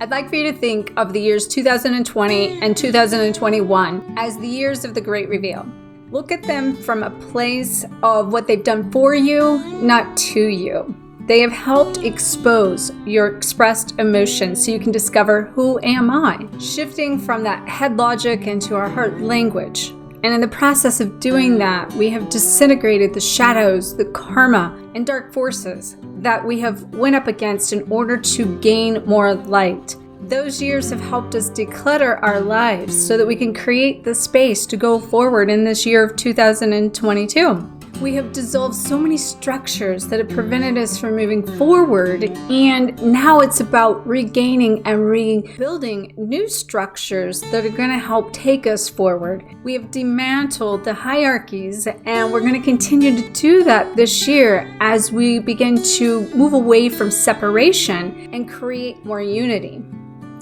I'd like for you to think of the years 2020 and 2021 as the years of the Great Reveal. Look at them from a place of what they've done for you, not to you. They have helped expose your expressed emotions so you can discover, who am I? Shifting from that head logic into our heart language. And in the process of doing that, we have disintegrated the shadows, the karma, and dark forces that we have went up against in order to gain more light. Those years have helped us declutter our lives so that we can create the space to go forward in this year of 2022. We have dissolved so many structures that have prevented us from moving forward, and now it's about regaining and rebuilding new structures that are going to help take us forward. We have dismantled the hierarchies, and we're going to continue to do that this year as we begin to move away from separation and create more unity.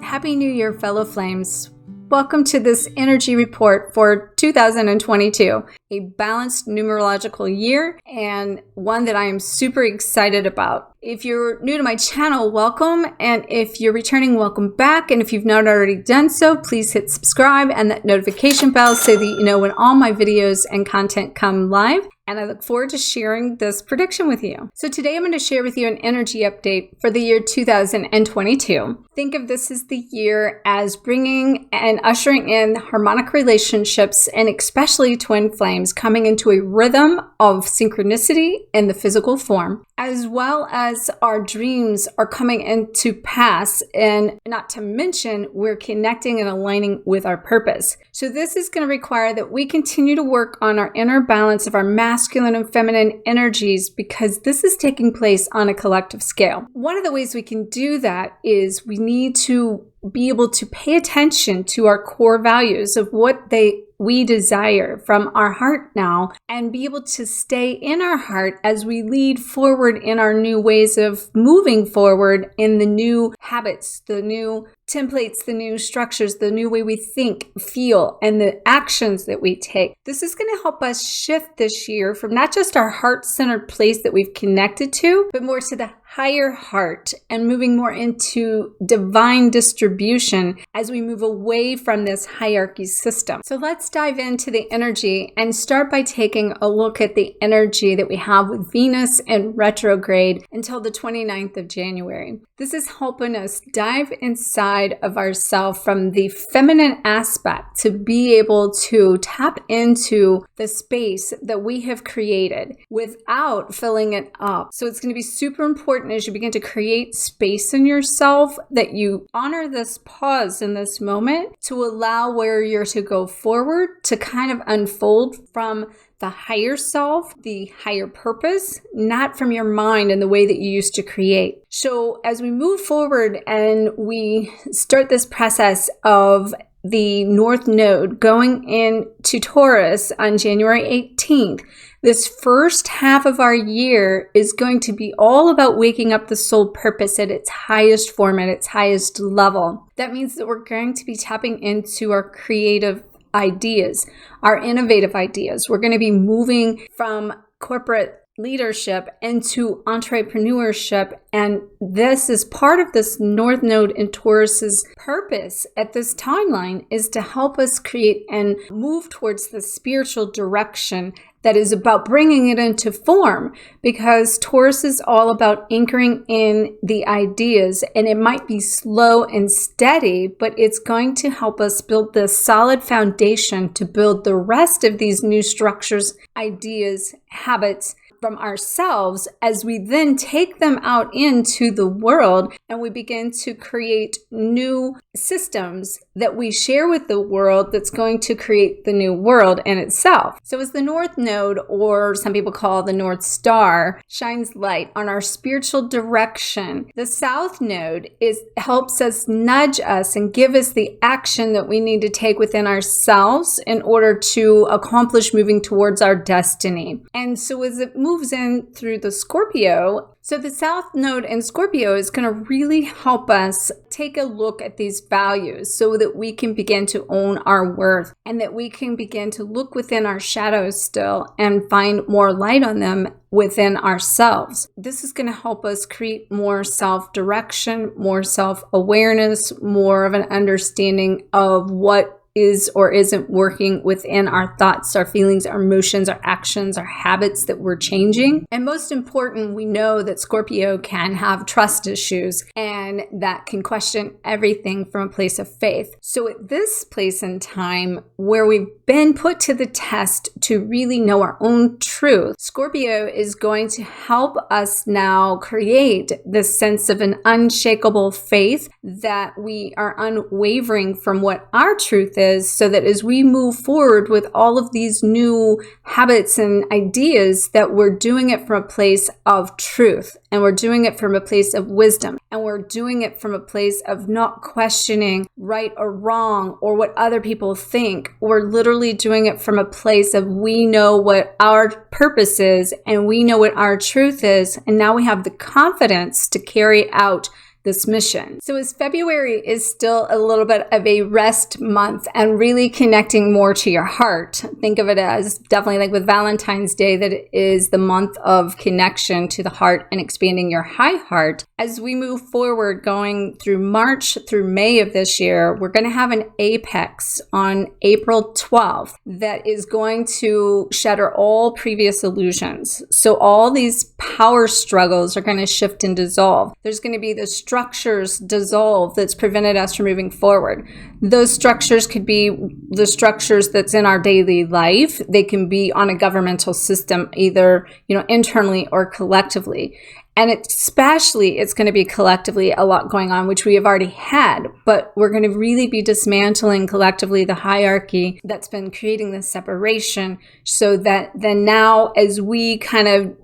Happy New Year, fellow flames. Welcome to this energy report for 2022, a balanced numerological year and one that I am super excited about. If you're new to my channel, welcome. And if you're returning, welcome back. And if you've not already done so, please hit subscribe and that notification bell so that you know when all my videos and content come live. And I look forward to sharing this prediction with you. So today I'm going to share with you an energy update for the year 2022. Think of this as the year as bringing and ushering in harmonic relationships, and especially twin flames coming into a rhythm of synchronicity in the physical form, as well as our dreams are coming into pass, and not to mention we're connecting and aligning with our purpose. So this is going to require that we continue to work on our inner balance of our masculine and feminine energies, because this is taking place on a collective scale. One of the ways we can do that is we need to be able to pay attention to our core values of what we desire from our heart now, and be able to stay in our heart as we lead forward in our new ways of moving forward in the new habits, the new templates, the new structures, the new way we think, feel, and the actions that we take. This is going to help us shift this year from not just our heart-centered place that we've connected to, but more to the higher heart, and moving more into divine distribution as we move away from this hierarchy system. So let's dive into the energy and start by taking a look at the energy that we have with Venus in retrograde until the 29th of January. This is helping us dive inside of ourselves from the feminine aspect to be able to tap into the space that we have created without filling it up. So it's going to be super important as you begin to create space in yourself that you honor this pause in this moment to allow where you're to go forward to kind of unfold from the higher self, the higher purpose, not from your mind and the way that you used to create. So as we move forward and we start this process of the North Node going into Taurus on January 18th, this first half of our year is going to be all about waking up the soul purpose at its highest form, at its highest level. That means that we're going to be tapping into our creative ideas, our innovative ideas. We're going to be moving from corporate leadership into entrepreneurship, and this is part of this North Node in Taurus's purpose at this timeline, is to help us create and move towards the spiritual direction that is about bringing it into form, because Taurus is all about anchoring in the ideas, and it might be slow and steady, but it's going to help us build this solid foundation to build the rest of these new structures, ideas, habits from ourselves, as we then take them out into the world and we begin to create new systems that we share with the world that's going to create the new world in itself. So as the North Node, or some people call the North Star, shines light on our spiritual direction, the South Node helps us, nudge us, and give us the action that we need to take within ourselves in order to accomplish moving towards our destiny. And so as it moves moves in through the Scorpio. So the South Node in Scorpio is going to really help us take a look at these values so that we can begin to own our worth and that we can begin to look within our shadows still and find more light on them within ourselves. This is going to help us create more self-direction, more self-awareness, more of an understanding of what is or isn't working within our thoughts, our feelings, our emotions, our actions, our habits that we're changing. And most important, we know that Scorpio can have trust issues and that can question everything from a place of faith. So at this place in time where we've been put to the test to really know our own truth, Scorpio is going to help us now create this sense of an unshakable faith that we are unwavering from what our truth is, so that as we move forward with all of these new habits and ideas, that we're doing it from a place of truth, and we're doing it from a place of wisdom, and we're doing it from a place of not questioning right or wrong or what other people think. We're literally doing it from a place of we know what our purpose is and we know what our truth is, and now we have the confidence to carry out this mission. So as February is still a little bit of a rest month and really connecting more to your heart, think of it as definitely like with Valentine's Day, that it is the month of connection to the heart and expanding your high heart. As we move forward going through March through May of this year, we're going to have an apex on April 12th that is going to shatter all previous illusions. So all these power struggles are going to shift and dissolve. There's going to be the structures dissolve that's prevented us from moving forward. Those structures could be the structures that's in our daily life. They can be on a governmental system, either, internally or collectively. And especially it's going to be collectively a lot going on, which we have already had, but we're going to really be dismantling collectively the hierarchy that's been creating this separation, so that then now as we kind of,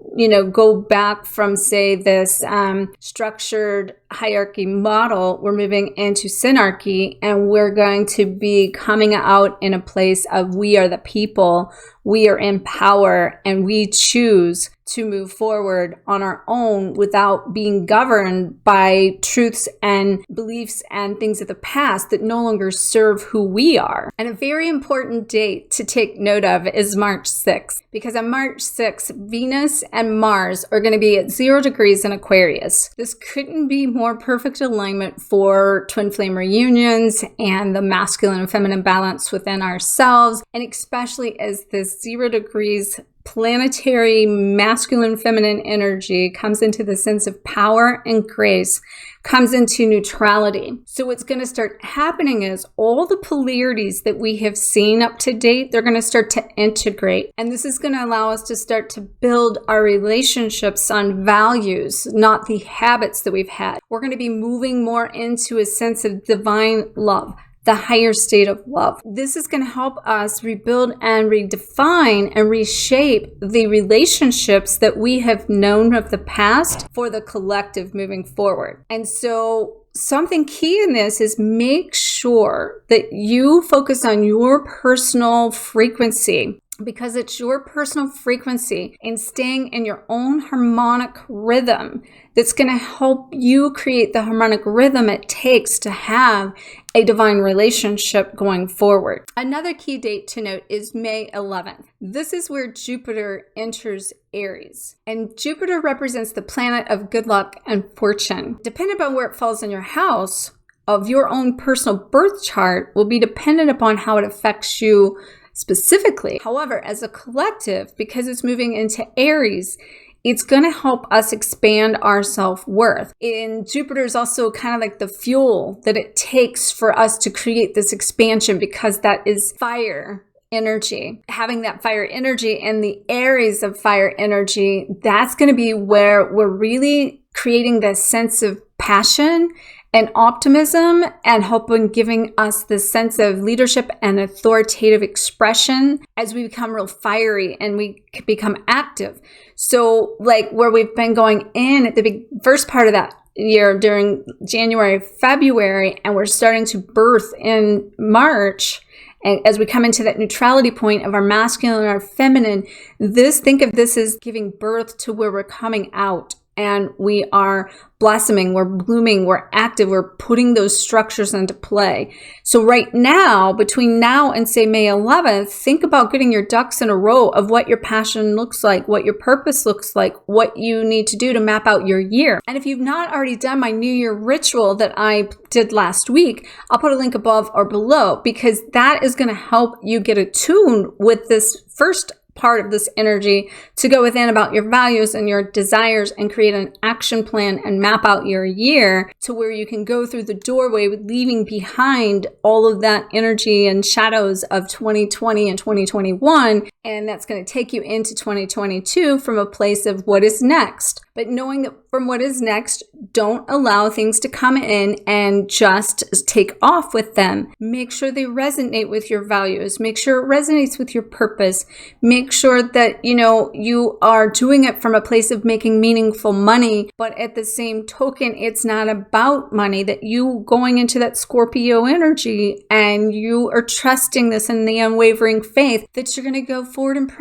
go back from, say, this structured hierarchy model, we're moving into synarchy, and we're going to be coming out in a place of we are the people, we are in power, and we choose to move forward on our own without being governed by truths and beliefs and things of the past that no longer serve who we are. And a very important date to take note of is March 6th, because on March 6th, Venus and Mars are going to be at 0 degrees in Aquarius. This couldn't be more perfect alignment for twin flame reunions and the masculine and feminine balance within ourselves, and especially as this 0 degrees planetary masculine feminine energy comes into the sense of power and grace, comes into neutrality. So what's going to start happening is all the polarities that we have seen up to date, they're going to start to integrate. And this is going to allow us to start to build our relationships on values, not the habits that we've had. We're going to be moving more into a sense of divine love, the higher state of love. This is going to help us rebuild and redefine and reshape the relationships that we have known of the past for the collective moving forward. And so something key in this is make sure that you focus on your personal frequency, because it's your personal frequency and staying in your own harmonic rhythm that's going to help you create the harmonic rhythm it takes to have a divine relationship going forward. Another key date to note is May 11th. This is where Jupiter enters Aries. And Jupiter represents the planet of good luck and fortune. Depending upon where it falls in your house of your own personal birth chart will be dependent upon how it affects you specifically. However, as a collective, because it's moving into Aries, it's going to help us expand our self-worth. And Jupiter is also kind of like the fuel that it takes for us to create this expansion, because that is fire energy. Having that fire energy and the Aries of fire energy, that's going to be where we're really creating this sense of passion and optimism, and helping giving us this sense of leadership and authoritative expression as we become real fiery and we become active. So like where we've been going in at the first part of that year during January, February, and we're starting to birth in March And as we come into that neutrality point of our masculine and our feminine, think of this as giving birth to where we're coming out. And we are blossoming, we're blooming, we're active, we're putting those structures into play. So right now, between now and say May 11th, think about getting your ducks in a row of what your passion looks like, what your purpose looks like, what you need to do to map out your year. And if you've not already done my New Year ritual that I did last week, I'll put a link above or below, because that is going to help you get attuned with this first part of this energy to go within about your values and your desires and create an action plan and map out your year to where you can go through the doorway with leaving behind all of that energy and shadows of 2020 and 2021. And that's going to take you into 2022 from a place of what is next. But knowing that from what is next, don't allow things to come in and just take off with them. Make sure they resonate with your values. Make sure it resonates with your purpose. Make sure that, you are doing it from a place of making meaningful money, but at the same token, it's not about money, that you going into that Scorpio energy and you are trusting this in the unwavering faith that you're going to go forward and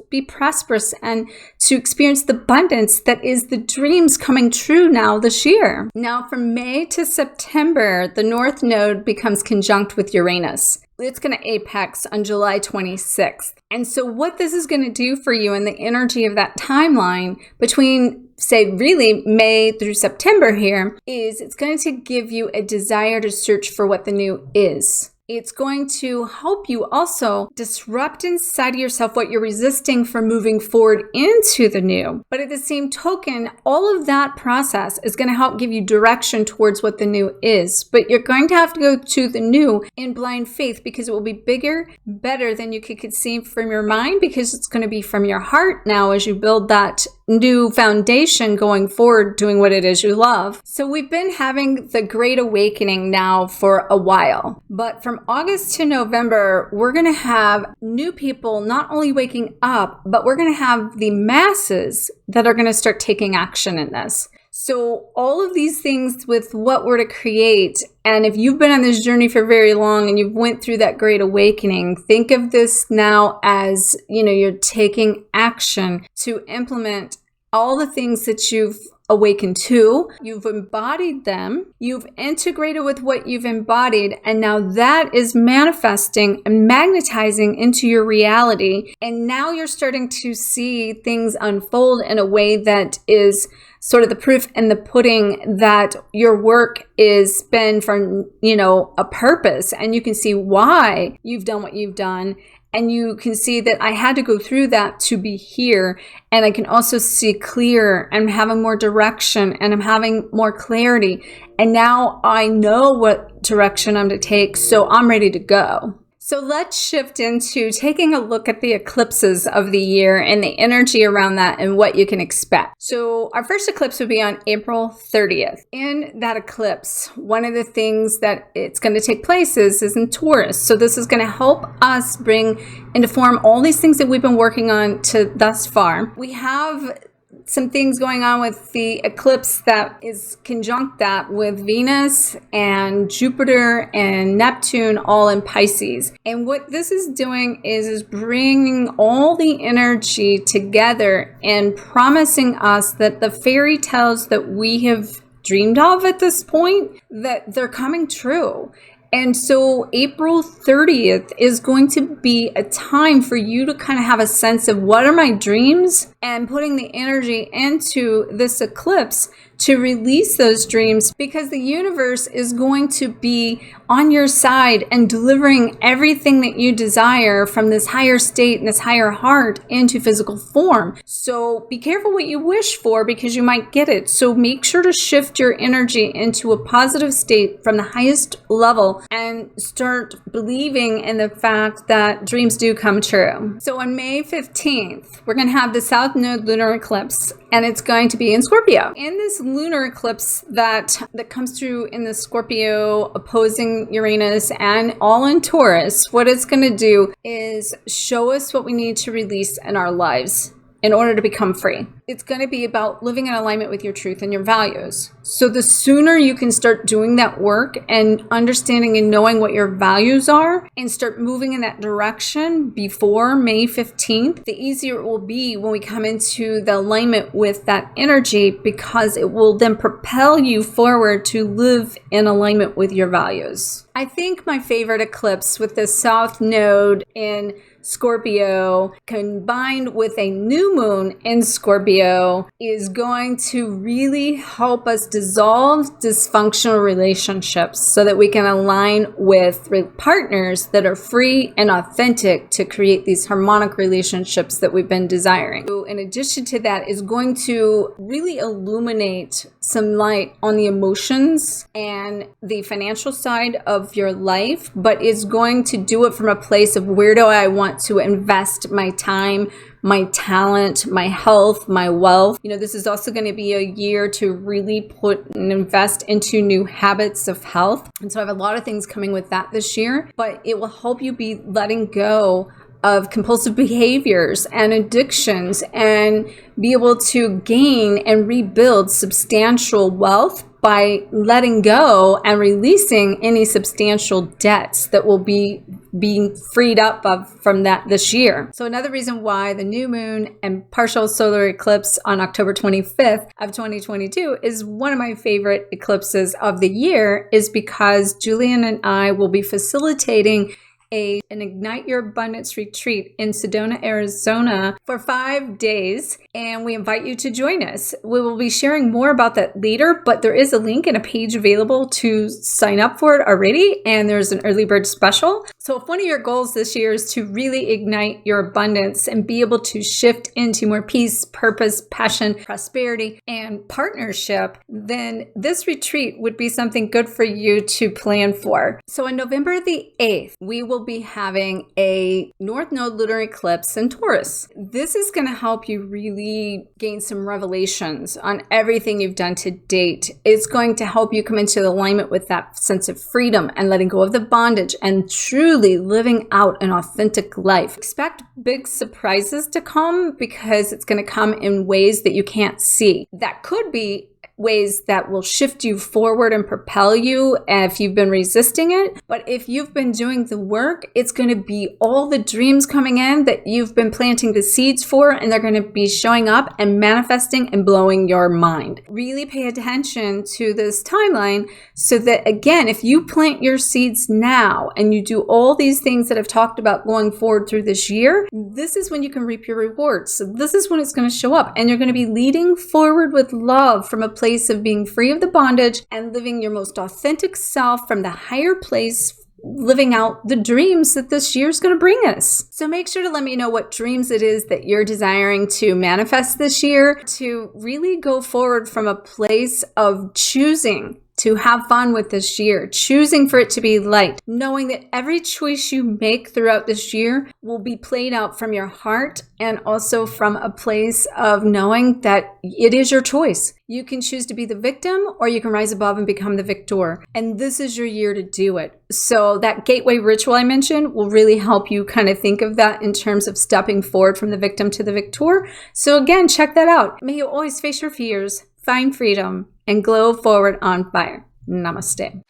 be prosperous and to experience the abundance that is the dreams coming true now this year. Now from May to September, the North Node becomes conjunct with Uranus. It's going to apex on July 26th. And so what this is going to do for you in the energy of that timeline between, say, really May through September here, is it's going to give you a desire to search for what the new is. It's going to help you also disrupt inside of yourself what you're resisting from moving forward into the new. But at the same token, all of that process is going to help give you direction towards what the new is. But you're going to have to go to the new in blind faith, because it will be bigger, better than you could conceive from your mind, because it's going to be from your heart now as you build that new foundation going forward, doing what it is you love. So we've been having the Great Awakening now for a while, but from August to November, we're going to have new people not only waking up, but we're going to have the masses that are going to start taking action in this. So all of these things with what we're to create, and if you've been on this journey for very long and you've went through that Great Awakening, think of this now as, you're taking action to implement all the things that you've awakened to, you've embodied them, you've integrated with what you've embodied, and now that is manifesting and magnetizing into your reality. And now you're starting to see things unfold in a way that is sort of the proof in the pudding that your work is been from, a purpose, and you can see why you've done what you've done. And you can see that I had to go through that to be here. And I can also see clear. I'm having more direction and I'm having more clarity. And now I know what direction I'm to take. So I'm ready to go. So let's shift into taking a look at the eclipses of the year and the energy around that and what you can expect. So our first eclipse would be on April 30th. In that eclipse, one of the things that it's going to take place is in Taurus. So this is going to help us bring into form all these things that we've been working on to thus far. We have some things going on with the eclipse that is conjunct that with Venus and Jupiter and Neptune all in Pisces. And what this is doing is bringing all the energy together and promising us that the fairy tales that we have dreamed of at this point, that they're coming true. And so April 30th is going to be a time for you to kind of have a sense of what are my dreams, and putting the energy into this eclipse to release those dreams, because the universe is going to be on your side and delivering everything that you desire from this higher state and this higher heart into physical form. So be careful what you wish for, because you might get it. So make sure to shift your energy into a positive state from the highest level and start believing in the fact that dreams do come true. So on May 15th, we're going to have the South Node lunar eclipse, and it's going to be in Scorpio. In this lunar eclipse that comes through in the Scorpio opposing Uranus and all in Taurus, what it's going to do is show us what we need to release in our lives in order to become free. it's going to be about living in alignment with your truth and your values. So the sooner you can start doing that work and understanding and knowing what your values are and start moving in that direction before May 15th, the easier it will be when we come into the alignment with that energy, because it will then propel you forward to live in alignment with your values. I think my favorite eclipse with the South Node in Scorpio combined with a new moon in Scorpio is going to really help us dissolve dysfunctional relationships so that we can align with partners that are free and authentic to create these harmonic relationships that we've been desiring. So in addition to that, is going to really illuminate some light on the emotions and the financial side of your life, but is going to do it from a place of where do I want to invest my time, my talent, my health, my wealth. This is also going to be a year to really put and invest into new habits of health. And so I have a lot of things coming with that this year, but it will help you be letting go of compulsive behaviors and addictions and be able to gain and rebuild substantial wealth by letting go and releasing any substantial debts that will be being freed up from that this year. So another reason why the new moon and partial solar eclipse on October 25th of 2022 is one of my favorite eclipses of the year is because Julian and I will be facilitating an Ignite Your Abundance retreat in Sedona, Arizona for 5 days, and we invite you to join us. We will be sharing more about that later, but there is a link and a page available to sign up for it already, and there's an early bird special. So if one of your goals this year is to really ignite your abundance and be able to shift into more peace, purpose, passion, prosperity, and partnership, then this retreat would be something good for you to plan for. So on November the 8th, we will be having a North Node lunar eclipse in Taurus. This is going to help you really gain some revelations on everything you've done to date. It's going to help you come into alignment with that sense of freedom and letting go of the bondage and truly living out an authentic life. Expect big surprises to come because it's going to come in ways that you can't see. That could be ways that will shift you forward and propel you if you've been resisting it. But if you've been doing the work, it's going to be all the dreams coming in that you've been planting the seeds for, and they're going to be showing up and manifesting and blowing your mind. Really pay attention to this timeline so that, again, if you plant your seeds now and you do all these things that I've talked about going forward through this year, this is when you can reap your rewards. So this is when it's going to show up, and you're going to be leading forward with love from a place of being free of the bondage and living your most authentic self from the higher place, living out the dreams that this year is going to bring us. So make sure to let me know what dreams it is that you're desiring to manifest this year, to really go forward from a place of choosing to have fun with this year, choosing for it to be light, knowing that every choice you make throughout this year will be played out from your heart and also from a place of knowing that it is your choice. You can choose to be the victim or you can rise above and become the victor. And this is your year to do it. So that gateway ritual I mentioned will really help you kind of think of that in terms of stepping forward from the victim to the victor. So again, check that out. May you always face your fears, find freedom, and glow forward on fire. Namaste.